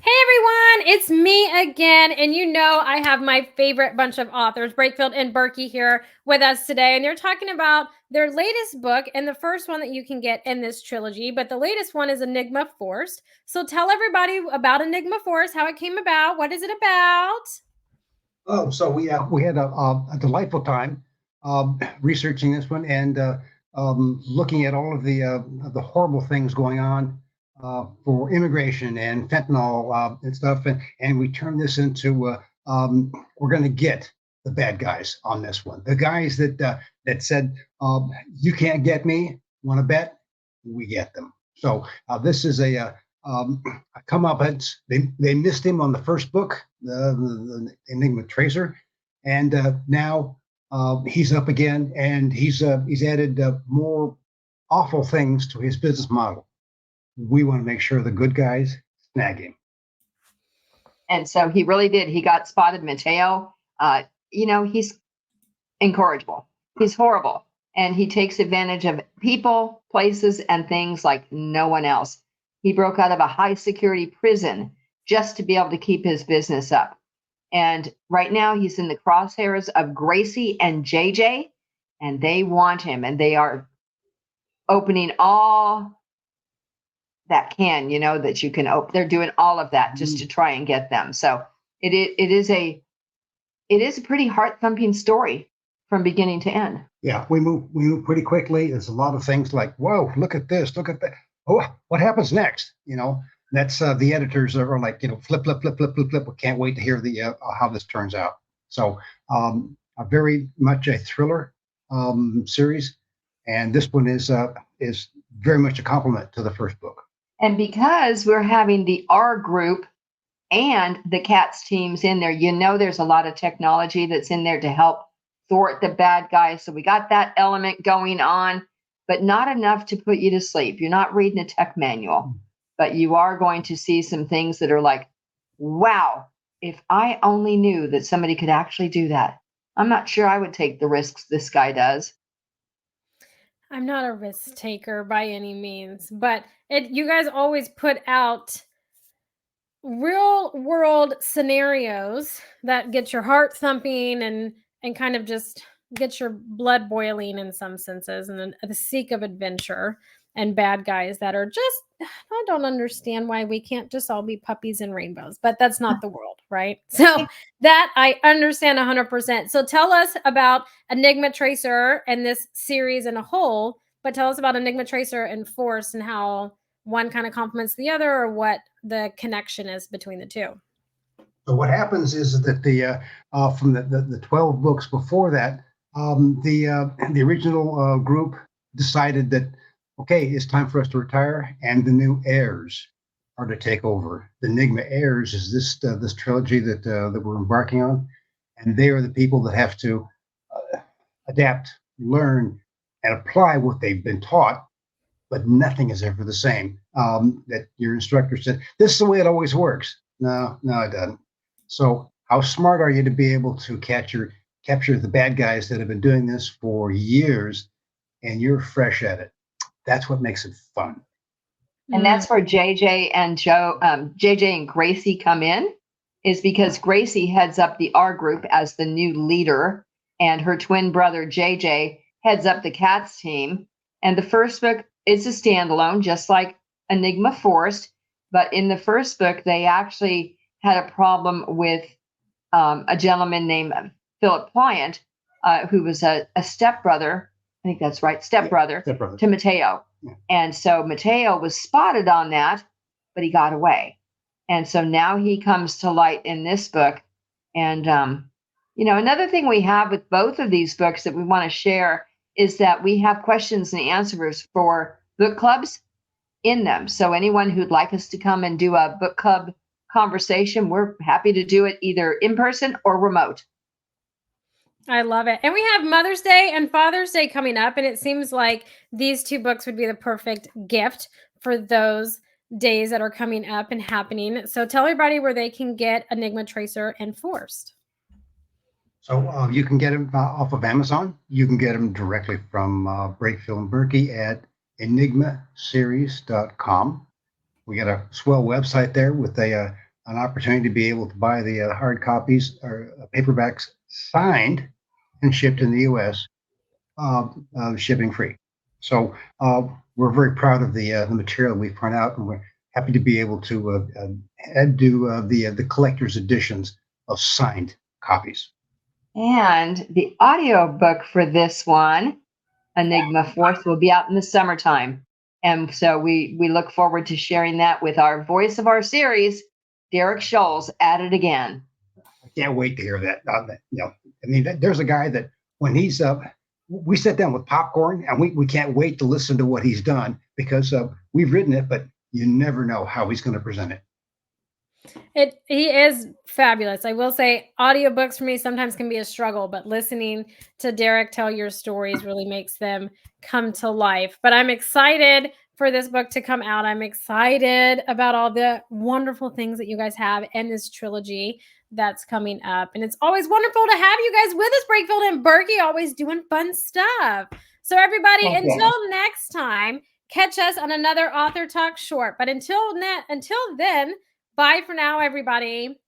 Hey everyone, it's me again, and you know I have my favorite bunch of authors, Breakfield and Burkey, here with us today, and they're talking about their latest book and the first one that you can get in this trilogy, but the latest one is Enigma Forced. So tell everybody about Enigma Forced, how it came about, what is it about? Oh, so we had a delightful time researching this one and looking at all of the horrible things going on for immigration and fentanyl and stuff, and we turned this into we're going to get the bad guys on this one, the guys that said you can't get me. Want to bet? We get them. So this is a comeuppance. They missed him on the first book, the Enigma Tracer, and now he's up again, and he's added more awful things to his business model. We want to make sure the good guys snag him. And so he really did. He got spotted. Mateo, he's incorrigible. He's horrible. And he takes advantage of people, places, and things like no one else. He broke out of a high security prison just to be able to keep his business up. And right now he's in the crosshairs of Gracie and JJ, and they want him, and they are opening all that that you can open. They're doing all of that just to try and get them. So it is a pretty heart thumping story from beginning to end. Yeah, we move pretty quickly. There's a lot of things like, whoa, look at this, look at that. Oh, what happens next? That's the editors are like, flip. We can't wait to hear the how this turns out. So a very much a thriller series, and this one is very much a compliment to the first book. And because we're having the R group and the Cats teams in there, there's a lot of technology that's in there to help thwart the bad guys. So we got that element going on, but not enough to put you to sleep. You're not reading a tech manual, but you are going to see some things that are like, wow, if I only knew that somebody could actually do that. I'm not sure I would take the risks this guy does. I'm not a risk taker by any means, but you guys always put out real world scenarios that get your heart thumping and kind of just get your blood boiling in some senses, and then the seek of adventure and bad guys that are just, I don't understand why we can't just all be puppies and rainbows, but that's not the world, right? So that I understand 100%. So tell us about Enigma Tracer and this series in a whole, but tell us about Enigma Tracer and Force and how one kind of complements the other, or what the connection is between the two. So what happens is that the from the 12 books before that, the original group decided that, okay, it's time for us to retire, and the new heirs are to take over. The Enigma Heirs is this trilogy that we're embarking on, and they are the people that have to adapt, learn, and apply what they've been taught. But nothing is ever the same. That your instructor said, this is the way it always works. No, it doesn't. So how smart are you to be able to capture the bad guys that have been doing this for years, and you're fresh at it? That's what makes it fun. And that's where JJ and Gracie come in, is because Gracie heads up the R group as the new leader, and her twin brother JJ heads up the Cats team. And the first book is a standalone, just like Enigma Forced. But in the first book, they actually had a problem with a gentleman named Philip Pliant, who was a stepbrother. I think that's right, stepbrother to Mateo. Yeah. And so Mateo was spotted on that, but he got away. And so now he comes to light in this book. And, another thing we have with both of these books that we want to share is that we have questions and answers for book clubs in them. So anyone who'd like us to come and do a book club conversation, we're happy to do it either in person or remote. I love it. And we have Mother's Day and Father's Day coming up, and it seems like these two books would be the perfect gift for those days that are coming up and happening. So tell everybody where they can get Enigma Tracer and Forced. So you can get them off of Amazon. You can get them directly from Breakfield Burkey at enigmaseries.com. We got a swell website there with a an opportunity to be able to buy the hard copies or paperbacks signed and shipped in the U.S. Shipping free. So we're very proud of the material we've put out, and we're happy to be able to do the collector's editions of signed copies. And the audiobook for this one, Enigma Forced, will be out in the summertime. And so we look forward to sharing that with our voice of our series, Derek Scholes, at it again. I can't wait to hear that. I mean, there's a guy that when he's we sit down with popcorn and we can't wait to listen to what he's done, because we've written it, but you never know how he's going to present it. He is fabulous. I will say audiobooks for me sometimes can be a struggle, but listening to Derek tell your stories really makes them come to life. But I'm excited for this book to come out. I'm excited about all the wonderful things that you guys have in this trilogy that's coming up. And it's always wonderful to have you guys with us, Breakfield and Burkey, always doing fun stuff. So everybody, until next time, catch us on another Author Talk Short. But until then, bye for now, everybody.